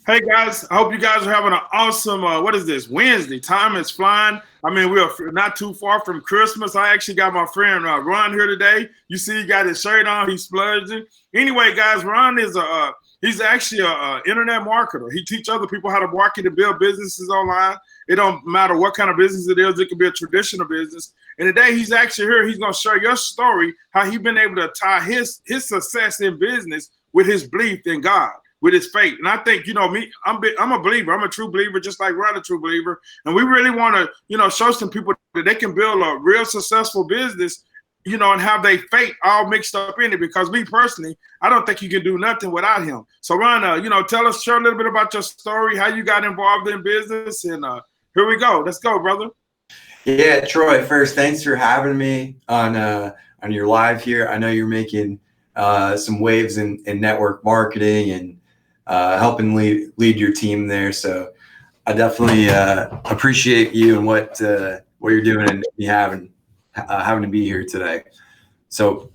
Hey guys, I hope you guys are having an awesome, what is this, Wednesday. Time is flying. I mean, we are not too far from Christmas. I actually got my friend Ron here today. You see he got his shirt on, he's splurging. Anyway, guys, Ron is he's actually a internet marketer. He teaches other people how to market and build businesses online. It don't matter what kind of business it is. It could be a traditional business. And today he's actually here. He's going to share your story, how he's been able to tie his success in business with his belief in God, with his faith. And I think, you know, me, I'm a believer. I'm a true believer, just like Ron, a true believer. And we really want to, you know, show some people that they can build a real successful business, you know, and have their faith all mixed up in it. Because me personally, I don't think you can do nothing without him. So Ron, you know, share a little bit about your story, how you got involved in business. And here we go. Let's go, brother. Yeah, Troy, first, thanks for having me on your live here. I know you're making some waves in network marketing and helping lead your team there. So I definitely appreciate you and what you're doing and me having to be here today. So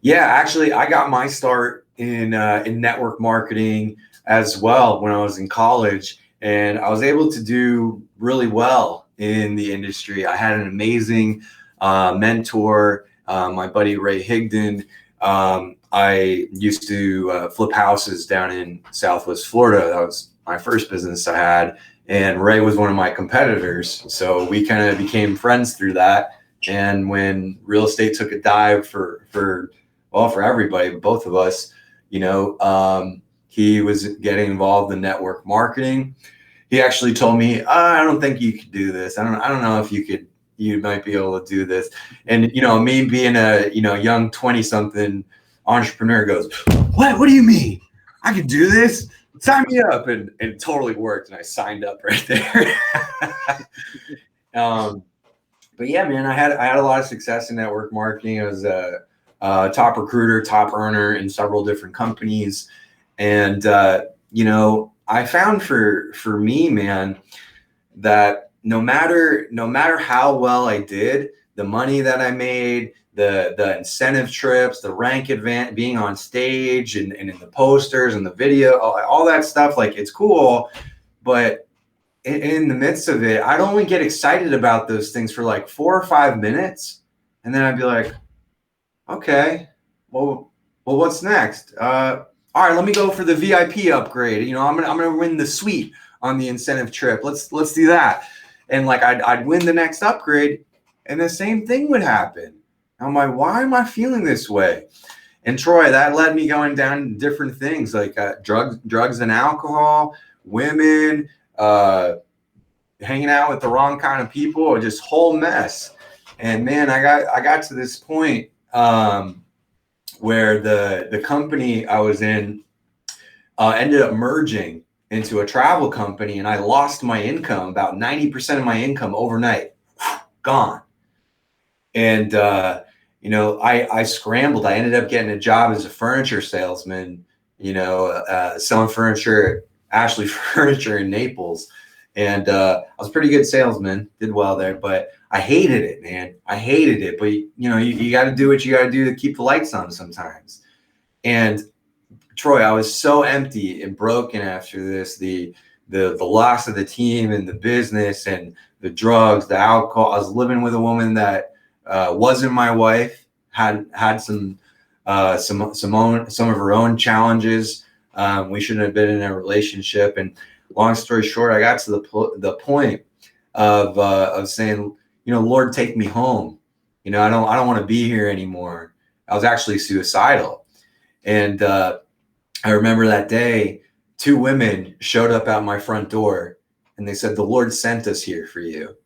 yeah, actually, I got my start in network marketing as well when I was in college, and I was able to do really well in the industry. I had an amazing mentor, my buddy Ray Higdon. I used to flip houses down in Southwest Florida. That was my first business I had. And Ray was one of my competitors. So we kind of became friends through that. And when real estate took a dive for everybody, both of us, you know, he was getting involved in network marketing. He actually told me, I don't think you could do this. I don't know if you might be able to do this. And, you know, me being a, you know, young 20-something entrepreneur goes, what do you mean? I can do this? Sign me up. And it totally worked. And I signed up right there. But yeah, man, I had a lot of success in network marketing. I was a top recruiter, top earner in several different companies. And, you know, I found for me, man, that no matter how well I did, the money that I made, the incentive trips, the rank advance, being on stage and in the posters and the video, all that stuff, like it's cool. But in the midst of it, I'd only get excited about those things for like 4 or 5 minutes. And then I'd be like, okay, well, what's next? All right, let me go for the VIP upgrade. You know, I'm gonna win the suite on the incentive trip. Let's do that. And like I'd win the next upgrade, and the same thing would happen. I'm like, why am I feeling this way? And Troy, that led me going down different things like drugs and alcohol, women, hanging out with the wrong kind of people, or just whole mess. And man, I got to this point where the company I was in ended up merging into a travel company, and I lost my income, about 90% of my income overnight, gone. And you know, I scrambled. I ended up getting a job as a furniture salesman, you know, selling furniture at Ashley Furniture in Naples. And I was a pretty good salesman, did well there, but I hated it, man. I hated it. But, you know, you got to do what you got to do to keep the lights on sometimes. And Troy, I was so empty and broken after this, the loss of the team and the business and the drugs, the alcohol. I was living with a woman that wasn't my wife, had some of her own challenges. We shouldn't have been in a relationship. And long story short, I got to the point of saying, you know, Lord, take me home. You know, I don't want to be here anymore. I was actually suicidal. And I remember that day, 2 women showed up at my front door and they said, the Lord sent us here for you.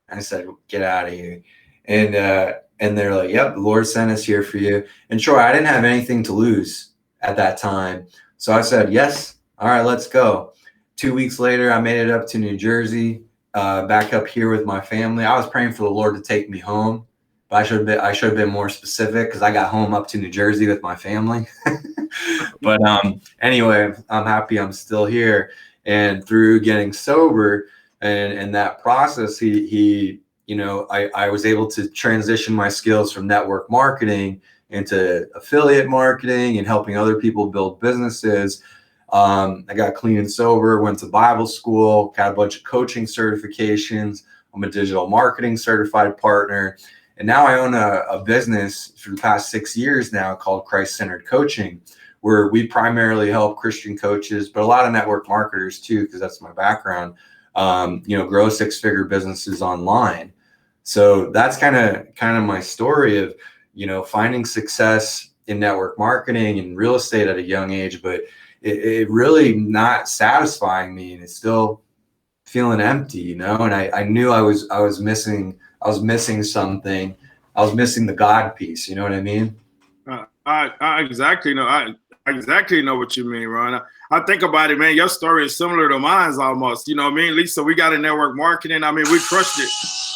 I said, get out of here. And they're like, yep, the Lord sent us here for you. And Troy, I didn't have anything to lose at that time. So I said, yes. All right, let's go. 2 weeks later, I made it up to New Jersey, back up here with my family. I was praying for the Lord to take me home, but I should have been more specific because I got home up to New Jersey with my family. But anyway, I'm happy I'm still here. And through getting sober and that process, he you know, I was able to transition my skills from network marketing into affiliate marketing and helping other people build businesses. I got clean and sober, went to Bible school, got a bunch of coaching certifications. I'm a digital marketing certified partner. And now I own a business for the past 6 years now called Christ-Centered Coaching, where we primarily help Christian coaches, but a lot of network marketers too, because that's my background, grow six-figure businesses online. So that's kind of my story of, finding success in network marketing and real estate at a young age, but it really not satisfying me, and it's still feeling empty, And I knew I was missing something. I was missing the God piece. You know what I mean? I exactly know. I exactly know what you mean, Ron. I think about it, man. Your story is similar to mine's almost. You know what I mean? Lisa, we got in network marketing. I mean, we crushed it.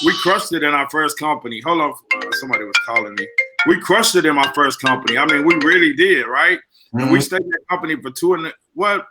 We crushed it in our first company. Hold on, somebody was calling me. We crushed it in my first company. I mean, we really did, right? And we stayed in that company for a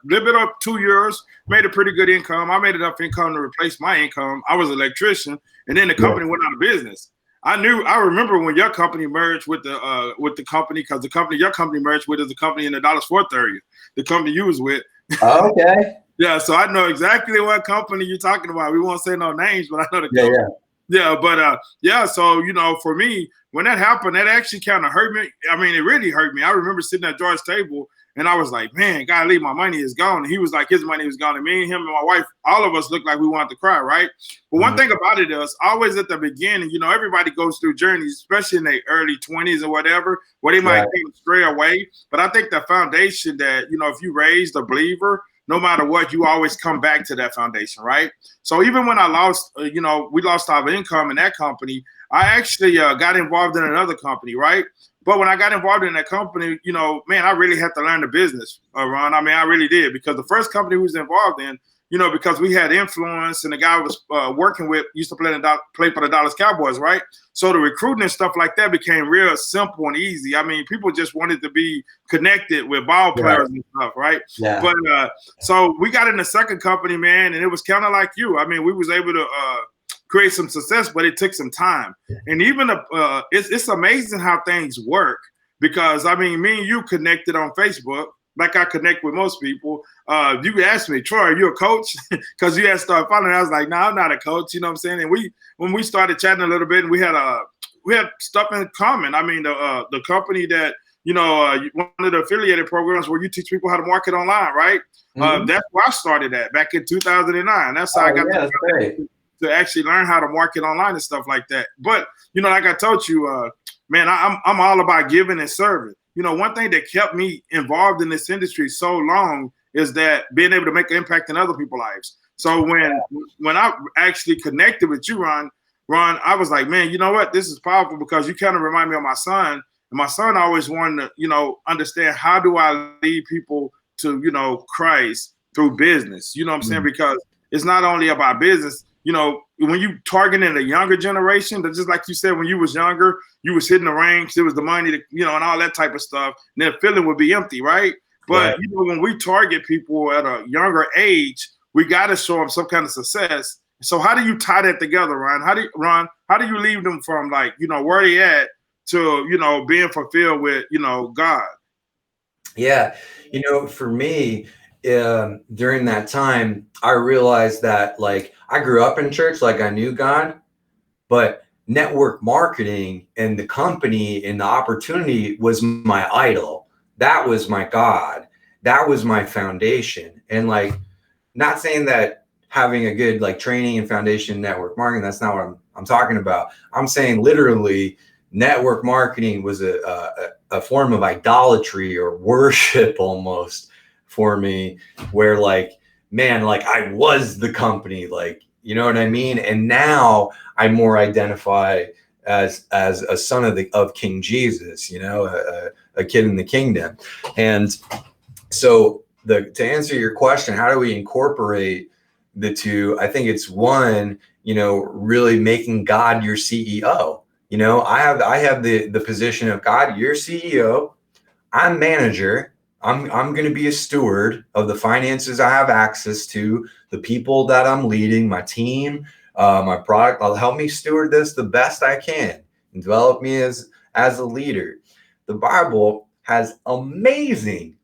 little bit of 2 years, made a pretty good income. I made enough income to replace my income. I was an electrician, and then the company went out of business. I remember when your company merged with the company, because the company your company merged with is a company in the Dallas-Fort Worth area, the company you was with. Oh, okay. Yeah, so I know exactly what company you're talking about. We won't say no names, but I know the company. Yeah, but so for me, when that happened, that actually kind of hurt me. I mean, it really hurt me. I remember sitting at George's table, and I was like, man, golly, my money is gone. And he was like, his money was gone. And me and him and my wife, all of us looked like we wanted to cry, right? But one thing about it is, always at the beginning, everybody goes through journeys, especially in their early 20s or whatever, where they might stray away. But I think the foundation that, if you raised a believer, no matter what, you always come back to that foundation, right? So even when I lost, we lost our income in that company, I actually got involved in another company, right? But when I got involved in that company, man, I really had to learn the business, Ron. I mean, I really did, because the first company we was involved in, because we had influence, and the guy I was working with used to play for the Dallas Cowboys, right? So the recruiting and stuff like that became real simple and easy. I mean, people just wanted to be connected with ball players and stuff, right? Yeah. But so we got in the second company, man, and it was kind of like you. I mean, we was able to create some success, but it took some time. And even it's amazing how things work, because I mean, me and you connected on Facebook, like I connect with most people. You asked me, Troy, are you a coach? Because you had started following. I was like, no, I'm not a coach. You know what I'm saying? And when we started chatting a little bit, and we had stuff in common. I mean, the company that one of the affiliated programs where you teach people how to market online, right? That's where I started at back in 2009. That's how I got to actually learn how to market online and stuff like that. But like I told you, man, I'm all about giving and serving. One thing that kept me involved in this industry so long is that being able to make an impact in other people's lives. So when I actually connected with you, Ron, I was like, man, you know what? This is powerful, because you kind of remind me of my son. And my son always wanted to, understand, how do I lead people to, Christ through business? You know what I'm saying? Because it's not only about business. When you targeting a younger generation, that just like you said, when you was younger, you was hitting the ranks, there was the money, and all that type of stuff. And that feeling would be empty, right? But when we target people at a younger age, we got to show them some kind of success. So how do you tie that together, Ron? How do you leave them from where they at to being fulfilled with God? Yeah, for me, during that time, I realized that I grew up in church, I knew God, but network marketing and the company and the opportunity was my idol. That was my God. That was my foundation. And not saying that having a good training and foundation network marketing, that's not what I'm talking about. I'm saying literally network marketing was a form of idolatry or worship almost for me, where I was the company, you know what I mean? And now I more identify as a son of King Jesus, a kid in the kingdom. And so to answer your question, how do we incorporate the two? I think it's one, really making God your CEO. I have the position of God, you're CEO, I'm manager. I'm going to be a steward of the finances I have access to, the people that I'm leading, my team, my product. I'll help me steward this the best I can and develop me as a leader. The Bible has amazing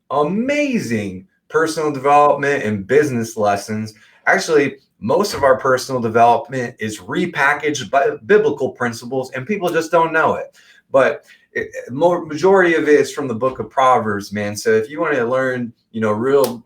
personal development and business lessons. Actually, most of our personal development is repackaged by biblical principles, and people just don't know it. But majority of it is from the book of Proverbs, man. So if you want to learn, real